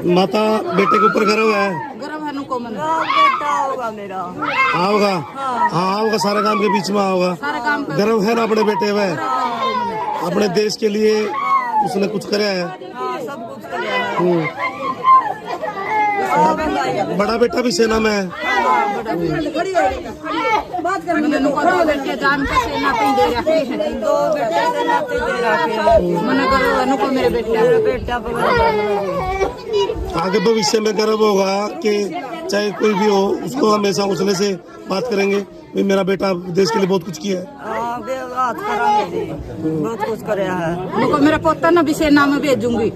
माता बेटे के ऊपर गर्व है। बेटा होगा मेरा। आओगा हाँ आओगा, सारे काम के बीच में आओगा। गर्व है ना अपने बेटे में, अपने देश के लिए उसने कुछ कराया है। सब कुछ कराया है। बड़ा बेटा भी सेना में है। आगे भविष्य में गर्व होगा कि चाहे कोई भी हो उसको हमेशा उसने से बात करेंगे भाई मेरा बेटा देश के लिए बहुत कुछ किया है। बहुत कुछ कराया है। मेरा पोता ना भी सेना में भेजूंगी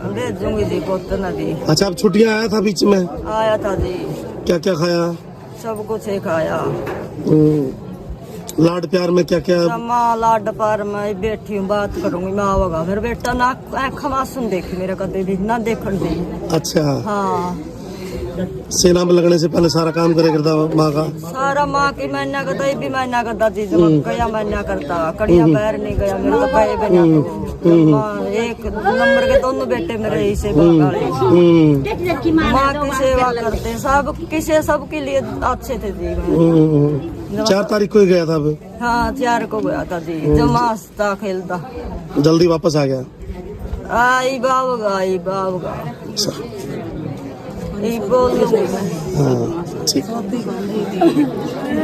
जी, पोता ना भी। अच्छा अब छुट्टियां आया था बीच में? आया था जी। क्या क्या खाया? सब कुछ ही खाया। लाड प्यार में क्या क्या? माँ लाड प्यार में बैठी हूँ, बात करूंगी। मैं आवागा मेरा बेटा ना खमासुन देखी मेरा कदे भी ना देखन दे। अच्छा हाँ, सेना में लगने से पहले सारा काम करे करता माँ का? सारा माँ की मैंने करता, ये भी मैंने करता जी। गया मैंने करता, कड़िया पैर नहीं गया मेरा तो गए बिना। एक नंबर के दोनों बेटे मेरे ही सेवा करे। माँ की सेवा करते सब किसी सबके लिए अच्छे थे जी। 4 तारीख को ही गया था अब? हाँ 4 को गया था जी। जमास था खेलता, जल्दी वापस आ गया। आई बाबगा हाँ ठीक।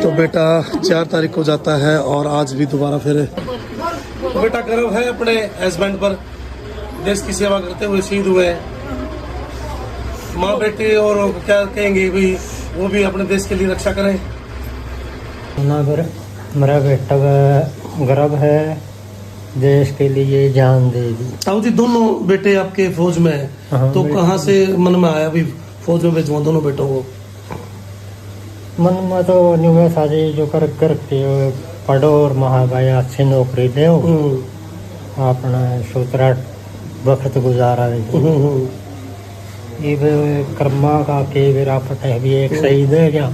तो बेटा 4 तारीख को जाता है और आज भी दोबारा फिर। तो बेटा गर्व है अपने हस्बैंड पर, देश की सेवा करते हुए शहीद हुए। माँ बेटे और क्या कहेंगे भाई वो भी अपने देश के लिए रक्षा करें। मेरा बेटा गर्व है, देश के लिए जान दे दी। ताऊ जी दोनों बेटे आपके फौज में है। तो कहाँ से मन में आया भी फौज में भेजवा दोनों बेटों को? मन में तो नहीं, शादी जो करके पढ़ो और महाभाई अच्छी नौकरी दे, अपना सूत्रा वक्त गुजारा दे। ये कर्मा का के विरापट है भी एक शहीद है क्या?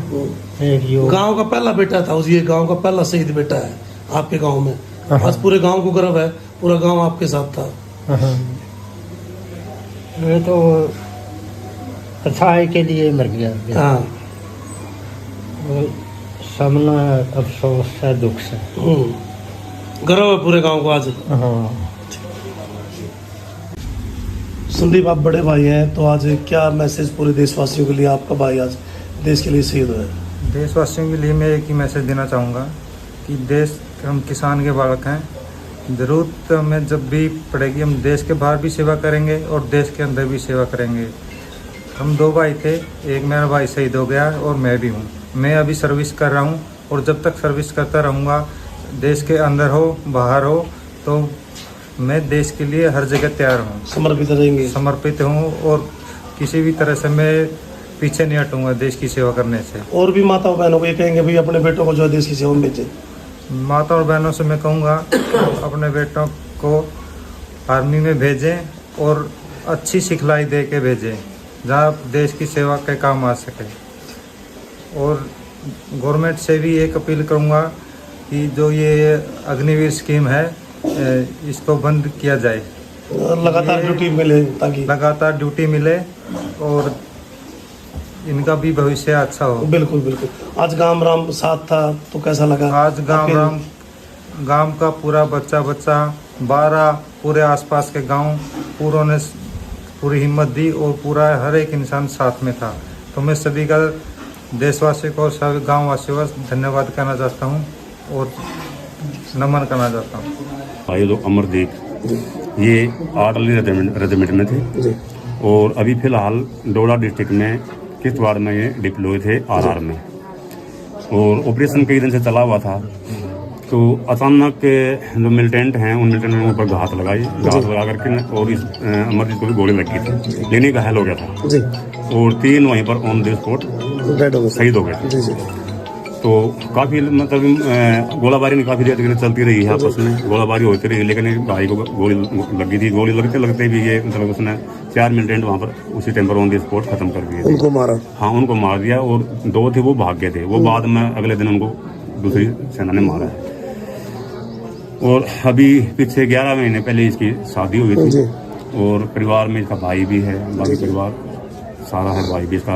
एक गांव का पहला बेटा था ये, गांव का पहला शहीद बेटा है आपके गांव में। आज पूरे गांव को गर्व है, पूरा गांव आपके साथ था। ये तो अच्छाई के लिए मर गया। हाँ सामना अफसोस है, दुख से। गर्व है पूरे गांव को आज। हाँ संदीप आप बड़े भाई हैं, तो आज क्या मैसेज पूरे देशवासियों के लिए? आपका भाई आज देश के लिए शहीद हुआ है। देशवासियों के लिए मैं एक ही मैसेज देना चाहूँगा कि देश हम किसान के बालक हैं। ज़रूरत हमें जब भी पड़ेगी हम देश के बाहर भी सेवा करेंगे और देश के अंदर भी सेवा करेंगे। हम 2 भाई थे, एक मेरा भाई शहीद हो गया और मैं भी हूँ। मैं अभी सर्विस कर रहा हूँ और जब तक सर्विस करता रहूँगा, देश के अंदर हो बाहर हो, तो मैं देश के लिए हर जगह तैयार हूँ, समर्पित रहेंगे। समर्पित हूँ और किसी भी तरह से मैं पीछे नहीं हटूँगा देश की सेवा करने से। और भी माताओं बहनों को ये कहेंगे भाई अपने बेटों को जो है देश की सेवा में भेजें। माता और बहनों से मैं कहूँगा अपने बेटों को आर्मी में भेजें और अच्छी सिखलाई दे के भेजें जहाँ देश की सेवा के काम आ सके। और गवर्नमेंट से भी एक अपील करूँगा कि जो ये अग्निवीर स्कीम है इसको बंद किया जाए, लगातार ड्यूटी मिले, ताकि लगातार ड्यूटी मिले और इनका भी भविष्य अच्छा हो। बिल्कुल बिल्कुल। आज गांव राम साथ था तो कैसा लगा? आज गांव का पूरा बच्चा 12 पूरे आसपास के गांव पूरों ने पूरी हिम्मत दी और पूरा हर एक इंसान साथ में था। तो मैं सभी का देशवासियों को सभी गाँव वासियों का धन्यवाद करना चाहता हूँ और नमन करना चाहता हूँ। भाई लोग अमरदीप ये आर्टिलरी रेजिमेंट में थे और अभी फिलहाल डोडा डिस्ट्रिक्ट में किश्तवाड़ में ये डिप्लॉय थे आरआर में, और ऑपरेशन कई दिन से चला हुआ था। तो अचानक जो मिलिटेंट हैं उन मिलिटेंट ने ऊपर घात लगा करके और इस अमरजीत को भी गोली लगी थी, लेने घायल हो गया था और 3 वहीं पर ऑन द स्पॉट शहीद हो गए थे। तो काफ़ी मतलब गोलाबारी काफ़ी देर तक चलती रही है, आपस में गोलाबारी होती रही, लेकिन भाई को गोली लगी थी। गोली लगते भी ये मतलब उसने 4 मिलिटेंट वहाँ पर उसी टाइम पर ऑन द स्पॉट खत्म कर दिए थे। उनको मारा? हाँ, उनको मार दिया और 2 थे वो भाग गए थे। वो बाद में अगले दिन उनको दूसरी सेना ने मारा है। और अभी पीछे 11 महीने पहले इसकी शादी हुई थी और परिवार में इसका भाई भी है, बाकी परिवार सारा है, भाई भी इसका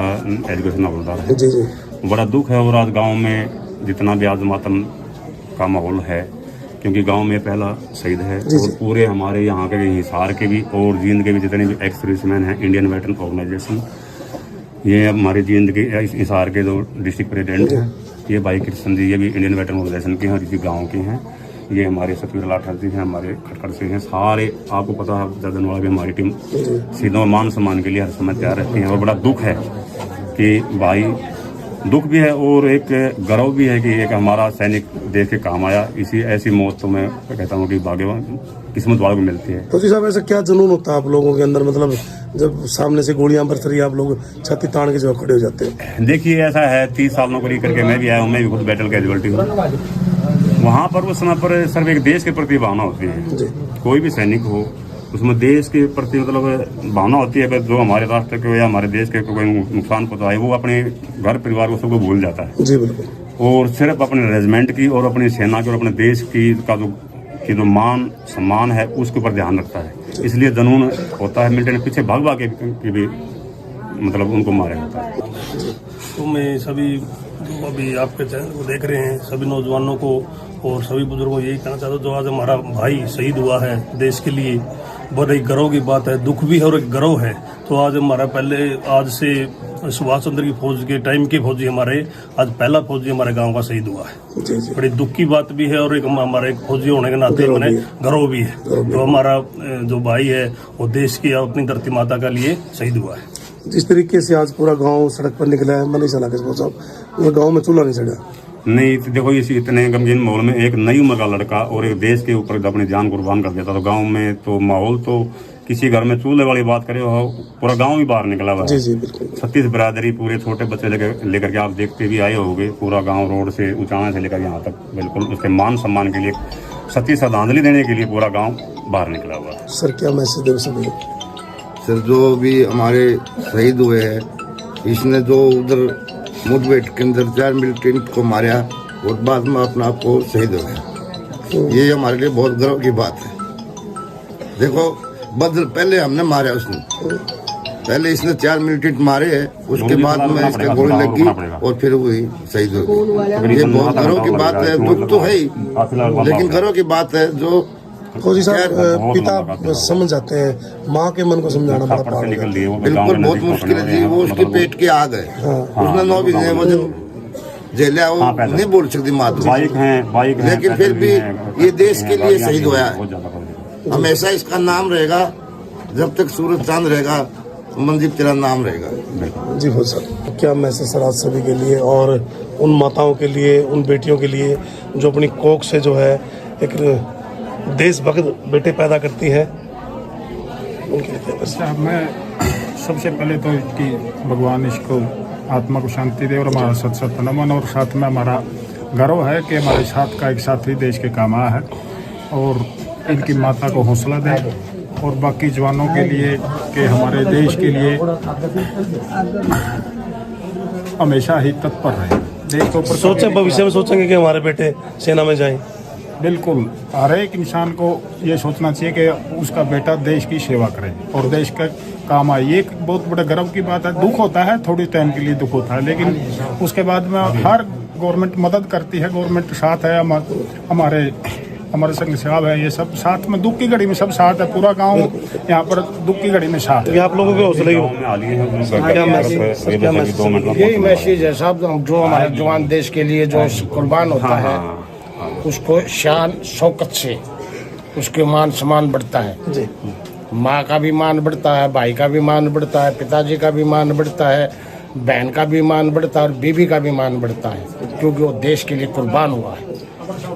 एजुकेशन हवलदार है। जी जी। बड़ा दुख है। और आज गांव में जितना भी आज मातम का माहौल है, क्योंकि गांव में पहला शहीद है और पूरे हमारे यहाँ के हिसार के भी और जींद के भी जितने भी एक्स सर्विसमैन हैं, इंडियन वेटरन ऑर्गेनाइजेशन, ये हमारे जींद के हिसार के जो डिस्ट्रिक्ट प्रेसिडेंट हैं, ये भाई कृष्ण जी, ये भी इंडियन वेटरन ऑर्गेनाइजेशन के हैं और इसी गाँव के हैं। ये हमारे सतवीर लाठर जी हैं, हमारे खटखड़ से हैं, सारे आपको पता है जगनवाड़ा भी हमारी टीम सीधों मान सम्मान के लिए हर समय तैयार रहती है। और बड़ा दुख है कि भाई, दुख भी है और एक गर्व भी है कि एक हमारा सैनिक देश के काम आया। इसी ऐसी मौत तो मैं कहता हूँ कि भाग्यवान किस्मत वालों को मिलती है। फौजी साहब, ऐसा क्या जुनून होता है आप लोगों के अंदर, मतलब जब सामने से गोलियां बरस रही, आप लोग छाती तान के जो खड़े हो जाते हैं? देखिए, ऐसा है 30 साल नौकरी करके मैं भी आया हूँ, मैं भी खुद बैटल कैजुअल्टी हूँ। वहाँ पर उस समय पर सिर्फ एक देश के प्रति भावना होती है। कोई भी सैनिक हो उसमें देश के प्रति मतलब भावना होती है। जो हमारे राष्ट्र के या हमारे देश के कोई नुकसान पहुंचाए, वो अपने घर परिवार को सबको भूल जाता है। जी बिल्कुल। और सिर्फ अपने रेजिमेंट की और अपनी सेना की और अपने देश की का जो मान सम्मान है उसके ऊपर ध्यान रखता है। इसलिए जुनून होता है। मिलिटेंट पीछे भाग भाग के भी मतलब उनको मारा जाता है। तो मैं सभी जो अभी आपके चैनल को देख रहे हैं सभी नौजवानों को और सभी बुजुर्गों को यही कहना चाहता हूँ, जो आज हमारा भाई शहीद हुआ है देश के लिए, बड़ी गर्व की बात है। दुख भी है और एक गर्व है। तो आज हमारा पहले, आज से सुभाष चंद्र की फौज के टाइम के फौजी हमारे, आज पहला फौजी हमारे गांव का शहीद हुआ है। बड़ी दुख की बात भी है और एक हमारे एक फौजी होने के नाते मैंने गर्व भी है। तो हमारा जो भाई है वो देश की अपनी धरती माता का लिए शहीद हुआ है। जिस तरीके से आज पूरा गांव सड़क पर निकला है, मैं नहीं चला के गाँव में चूल्हा नहीं चढ़ा। नहीं तो देखो, इस इतने गमगीन माहौल में एक नई उम्र का लड़का और एक देश के ऊपर अपनी जान कुर्बान कर देता, तो गांव में तो माहौल तो किसी घर में चूल्हे वाली बात करे हो, पूरा गांव ही बाहर निकला हुआ है। जी बिल्कुल। 36 बिरादरी, पूरे छोटे बच्चे लेकर के आप देखते भी आए होंगे। पूरा गांव रोड से ऊंचाई से लेकर यहाँ तक बिल्कुल उसके मान सम्मान के लिए, सच्ची श्रद्धांजलि देने के लिए पूरा गाँव बाहर निकला हुआ है। सर, क्या मैसेज दे सभी? सर, जो भी हमारे शहीद हुए हैं, इसने जो उधर मुठभेड़ के अंदर 4 मिलिटेंट को मारा और बाद में अपना आप को शहीद हो गया, ये हमारे लिए बहुत गर्व की बात है। देखो, बदल पहले हमने मारा उसने, पहले इसने 4 मिलिटेंट मारे हैं, उसके बाद में इसके गोली लगी और फिर वही शहीद हो गई। ये बहुत गर्व की बात है। दुख तो है ही, लेकिन गर्व की बात है। जो फौजी साहब, पिता समझ जाते हैं, माँ के मन को समझाना बड़ा पहाड़ है। बिल्कुल बहुत मुश्किल है जी। वो उसके पेट के आग है, उसने 9 महीने वजन झेला, वो नहीं बोल सकती मात, लेकिन फिर भी ये देश के लिए शहीद हुआ है। हमेशा इसका नाम रहेगा, जब तक सूरज चांद रहेगा मनदीप तेरा नाम रहेगा। जी बहुत सर, क्या मैसेज सर आज सभी के लिए और उन माताओं के लिए, उन बेटियों के लिए जो अपनी कोख से जो है एक देशभक्त बेटे पैदा करती है, उनके लिए? अच्छा, मैं सबसे पहले तो इसकी भगवान इसको आत्मा को शांति दे और हमारा सत नमन, और साथ में हमारा गर्व है कि हमारे साथ का एक साथी देश के काम आया है, और इनकी माता को हौसला दे और बाकी जवानों के लिए कि हमारे देश के लिए हमेशा ही तत्पर रहे। देश को सोचे भविष्य में सोचेंगे कि हमारे बेटे सेना में जाएं? बिल्कुल, हर एक इंसान को ये सोचना चाहिए कि उसका बेटा देश की सेवा करे और देश का काम आए। ये एक बहुत बड़ा गर्व की बात है। दुख होता है, थोड़ी टाइम के लिए दुख होता है, लेकिन उसके बाद में हर गवर्नमेंट मदद करती है, गवर्नमेंट साथ है, हमारे संघ साहब है, ये सब साथ में, दुख की घड़ी में सब साथ है। पूरा गांव यहाँ पर दुख की घड़ी में साथ है। आप लोगों के हौसले यही मैसेज है साहब, जो हमारे जवान देश के लिए जो कुर्बान होता है, उसको शान शौकत से उसके मान सम्मान बढ़ता है। माँ का भी मान बढ़ता है, भाई का भी मान बढ़ता है, पिताजी का भी मान बढ़ता है, बहन का भी मान बढ़ता है और बीवी का भी मान बढ़ता है, क्योंकि वो देश के लिए कुर्बान हुआ है।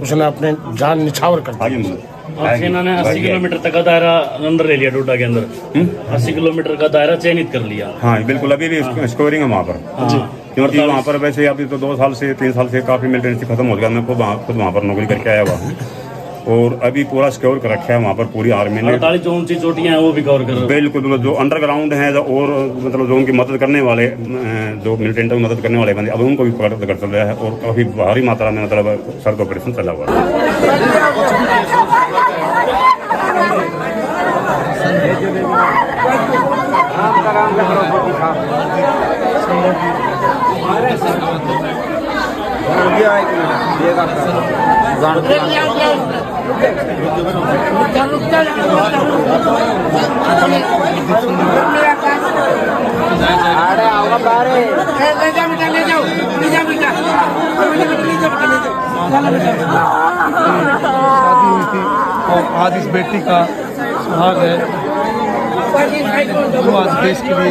उसने अपने जान निछावर कर दिया। सेना ने 80 किलोमीटर तक का दायरा अंदर ले लिया, डोडा के अंदर 80 किलोमीटर का दायरा चयनित कर लिया। हाँ बिल्कुल, अभी भी स्कोरिंग है वहाँ पर, क्योंकि वहाँ पर वैसे अभी तो 2 साल से 3 साल से काफी मिलिटेंसी खत्म हो गया। मैं खुद वहाँ पर नौकरी करके आया हुआ हूँ और अभी पूरा सिक्योर कर रखा है वहाँ पर पूरी आर्मी ने। 48 जो ऊंची चोटियां हैं वो भी कवर कर रहे हो। बिल्कुल बिल्कुल, जो अंडरग्राउंड है और मतलब जो उनकी मदद करने वाले, जो मिलिटेंट की मदद करने वाले बंदे, अब उनको भी पकड़ कर चल रहा है और काफ़ी भारी मात्रा में मतलब सर्च ऑपरेशन चला हुआ शादी हुई थी और आज इस बेटी का सुहाग है जो आज देश के लिए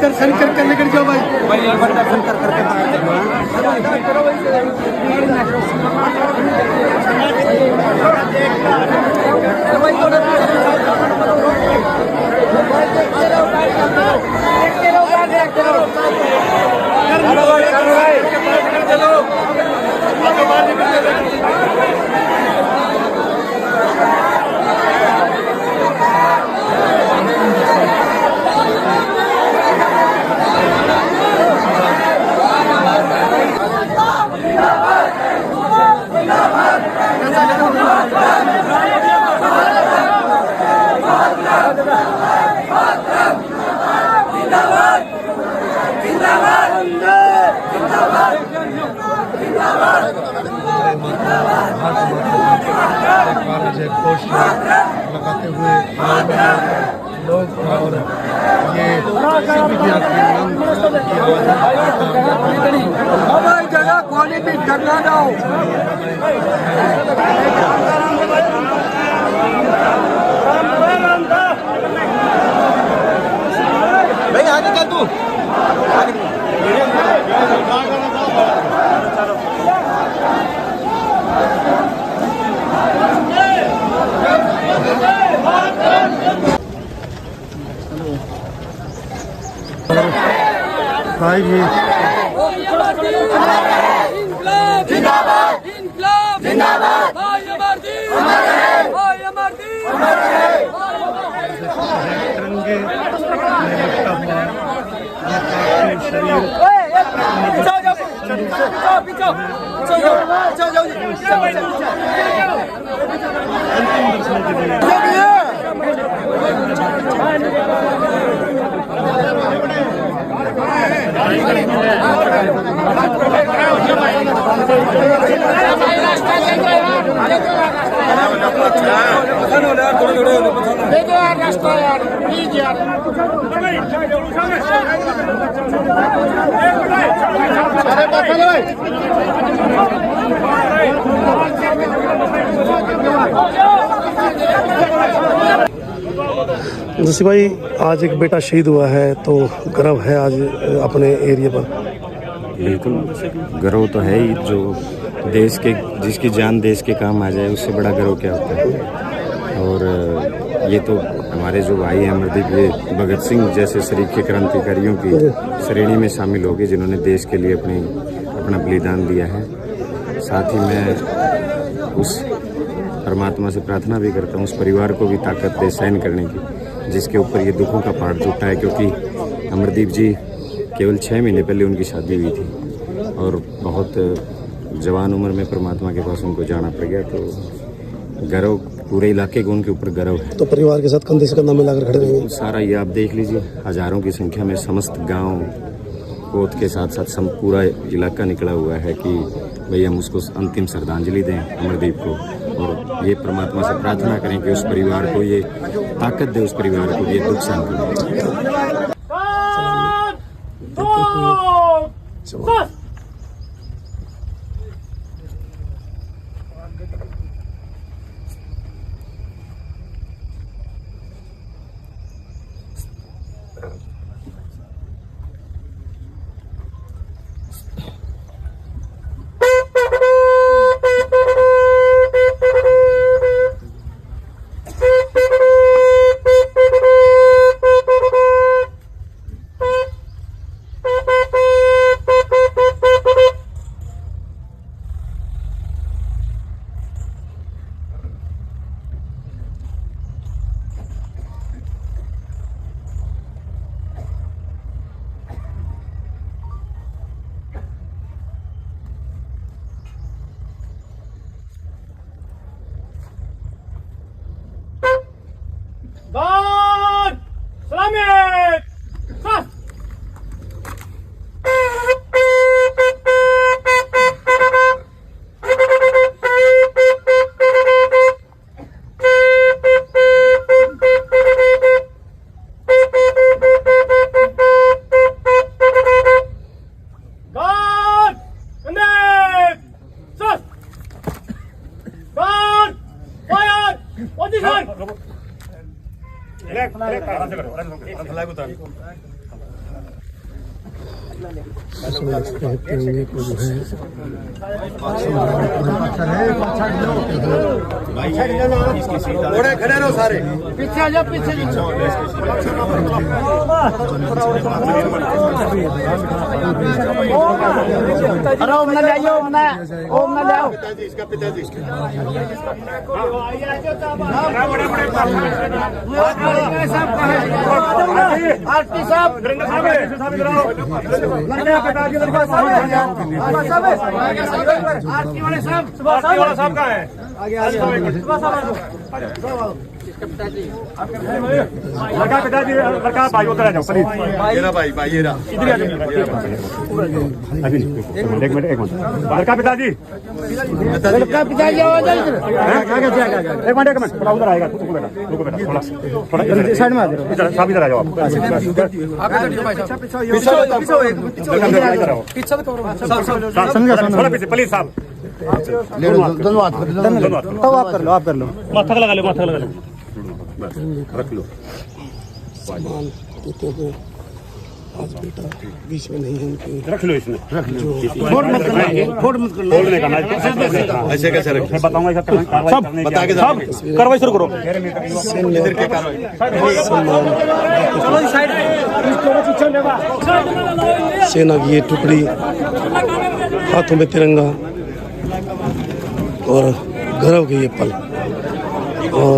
दर्शन कर लेकर जाओ भाई एक बार दर्शन करके घोष लगाते हुए लोग और ये किसी भी जगह क्वालिटी टका जाओ भाई आगे कर तू भाई भी तिरंगे में लिपटा हुआ ये पार्थिव शरीर अंतिम दर्शन के लिए जैसे भाई आज एक बेटा शहीद हुआ है तो गर्व है आज अपने एरिया पर। बिल्कुल गर्व तो है ही, जो देश के जिसकी जान देश के काम आ जाए उससे बड़ा गर्व क्या होता है। और ये तो हमारे जो भाई हैं अमरदीप, ये भगत सिंह जैसे सरीखे क्रांतिकारियों की श्रेणी में शामिल हो गए जिन्होंने देश के लिए अपना बलिदान दिया है। साथ ही मैं उस परमात्मा से प्रार्थना भी करता हूँ उस परिवार को भी ताकत दे सहन करने की, जिसके ऊपर ये दुखों का पहाड़ टूटा है। क्योंकि अमरदीप जी केवल 6 महीने पहले उनकी शादी हुई थी और बहुत जवान उम्र में परमात्मा के पास उनको जाना पड़ गया। तो गर्व पूरे इलाके को उनके ऊपर गर्व है। तो परिवार के साथ कंधे से कंधा मिलाकर खड़े रहेंगे। सारा ये आप देख लीजिए, हजारों की संख्या में समस्त गांव कोत के साथ साथ पूरा इलाका निकला हुआ है कि भाई हम उसको अंतिम श्रद्धांजलि दें अमरदीप को, और ये परमात्मा से प्रार्थना करें कि उस परिवार को ये ताकत दे, उस परिवार को ये दुख सहन करने। तिरंगे को जो है खड़े रहो सारे, पीछे आ जाओ, पीछे अरे ओम ना जाइए, ओम ना जाओ। इसका पिताजी आरती साहब, आरती वाले साहब का है। लड़का पिताजी, लड़का भाई उधर आ जाओ प्लीज। ये भाई, भाई ये इधर आ जाओ। एक मिनट लड़का पिताजी, लड़का पिताजी आवाज इधर। एक मिनट थोड़ा उधर आएगा, रुको बेटा थोड़ा साइड में आ जाओ, इधर सब इधर आ जाओ आप थोड़ा पीछे प्लीज साहब। धन्यवाद, आप कर लो, माथा लगा लो, माथा लगा लो, रख लो। सम्मान देते हुए आज बेटा बीच में नहीं है उनके, रख लो इसमें, रख लो, फोड़ मत करना, ऐसे कैसे रखें बताऊंगा, सब बता के सब कार्रवाई शुरू करो। सेना की ये टुकड़ी, हाथों में तिरंगा और गर्व के ये पल, और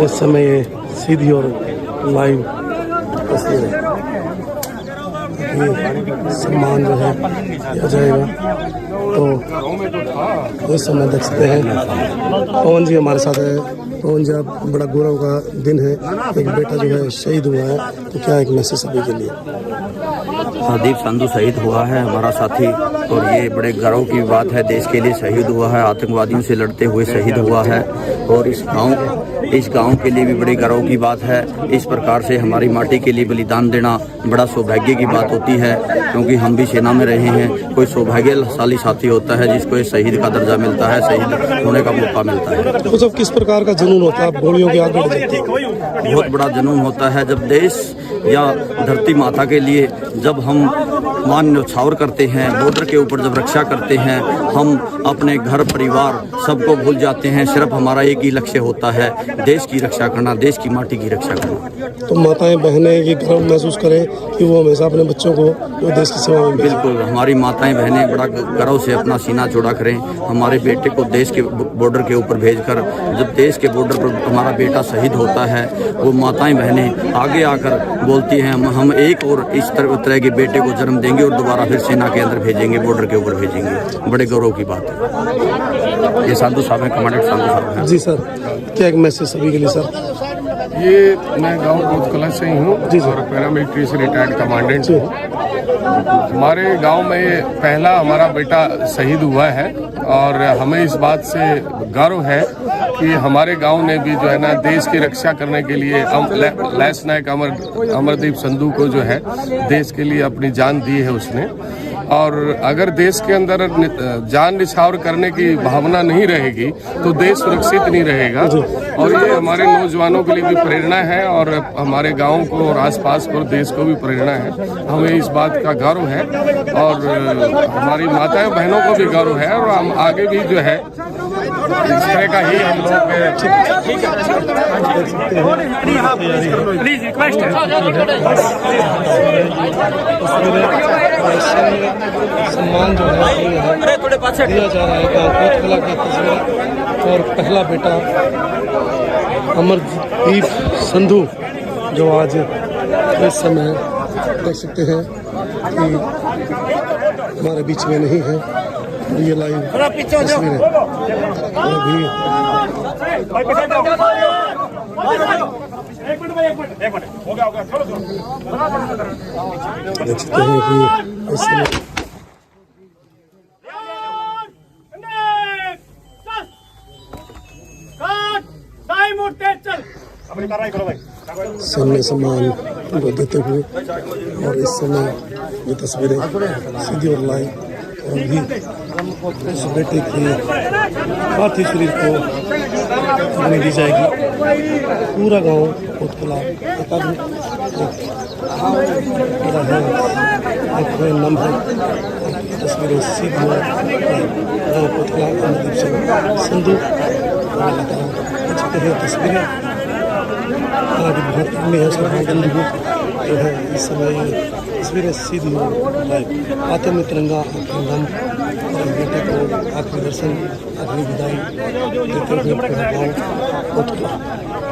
इस समय ये सीधी और लाइव तस्वीरें, ये सम्मान जो है दिया जाएगा। तो इस समय देख सकते हैं पवन जी हमारे साथ है। पवन जी, आप, बड़ा गौरव का दिन है, एक बेटा जो है शहीद हुआ है, तो क्या एक मैसेज सभी के लिए? दीप संधू शहीद हुआ है हमारा साथी, और ये बड़े गर्व की बात है, देश के लिए शहीद हुआ है, आतंकवादियों से लड़ते हुए शहीद हुआ है, और इस गांव के लिए भी बड़ी गर्व की बात है। इस प्रकार से हमारी माटी के लिए बलिदान देना बड़ा सौभाग्य की बात होती है, क्योंकि हम भी सेना में रहे हैं। कोई सौभाग्यशाली साथी होता है जिसको इस शहीद का दर्जा मिलता है, शहीद होने का मौका मिलता है। तो सब किस प्रकार का जुनून होता है, आप गोलियों के आगे बढ़ जाते हैं? बहुत बड़ा जुनून होता है जब देश या धरती माता के लिए जब हम मान न्यौछावर करते हैं, बॉर्डर के ऊपर जब रक्षा करते हैं, हम अपने घर परिवार सबको भूल जाते हैं। सिर्फ हमारा एक ही लक्ष्य होता है, देश की रक्षा करना, देश की माटी की रक्षा करना। तो माताएं बहनें ये गर्व महसूस करें कि वो हमेशा अपने बच्चों को वो देश की सेवा में भेजें। बिल्कुल, हमारी माताएं बहनें बड़ा गर्व से अपना सीना चौड़ा करें। हमारे बेटे को देश के बॉर्डर के ऊपर भेजकर, जब देश के बॉर्डर पर हमारा बेटा शहीद होता है, वो माताएं बहनें आगे आकर बोलती हैं हम एक और इस तरह के बेटे को जन्म देंगे और दोबारा फिर सेना के अंदर भेजेंगे, बॉर्डर के ऊपर भेजेंगे। बड़े गौरव की बात है। ये संधू साहब हैं, कमांडेंट संधू साहब हैं। जी सर, क्या एक मैसेज सभी के लिए सर? ये मैं गांव बोधकला से ही हूँ और पैरामिलिट्री से रिटायर्ड कमांडेंट हूँ। हमारे गांव में पहला हमारा बेटा शहीद हुआ है, और हमें इस बात से गर्व है कि हमारे गांव ने भी जो है ना देश की रक्षा करने के लिए लैंस नायक अमरदीप संधू को जो है देश के लिए अपनी जान दी है उसने। और अगर देश के अंदर जान निछावर करने की भावना नहीं रहेगी तो देश सुरक्षित नहीं रहेगा, और ये हमारे नौजवानों के लिए भी प्रेरणा है, और हमारे गांव को और आसपास को देश को भी प्रेरणा है। हमें इस बात का गर्व है, और हमारी माताएं बहनों को भी गर्व है, और हम आगे भी जो है इस तरह का ही हम लोग प्लीज रिक्वेस्ट है। सम्मान जो है दिया जा रहा है बोधकला की तस्वीर, और पहला बेटा अमरदीप संधू जो आज इस समय देख सकते हैं कि हमारे बीच में नहीं है, ये लाइव तस्वीर है। देख सकते हैं कि इस समय सैन्य सम्मान को देते हुए और इस समय ये तस्वीरें सीधी और लाइव और भी इस बेटे के पार्थिव शरीर को अग्नि दी जाएगी। पूरा गांव कोतकुला नम है। तस्वीरें सीधी कोतकुला अमरदीप सिंह संधू तस्वीरें बहुत में है श्रद्धांजलि जो है इस समय तस्वीरें सीधी लाइव हाथों में तिरंगा आखिरी और बेटे को आखिरी दर्शन आखिरी विदाई देते हुए पूरा गाँव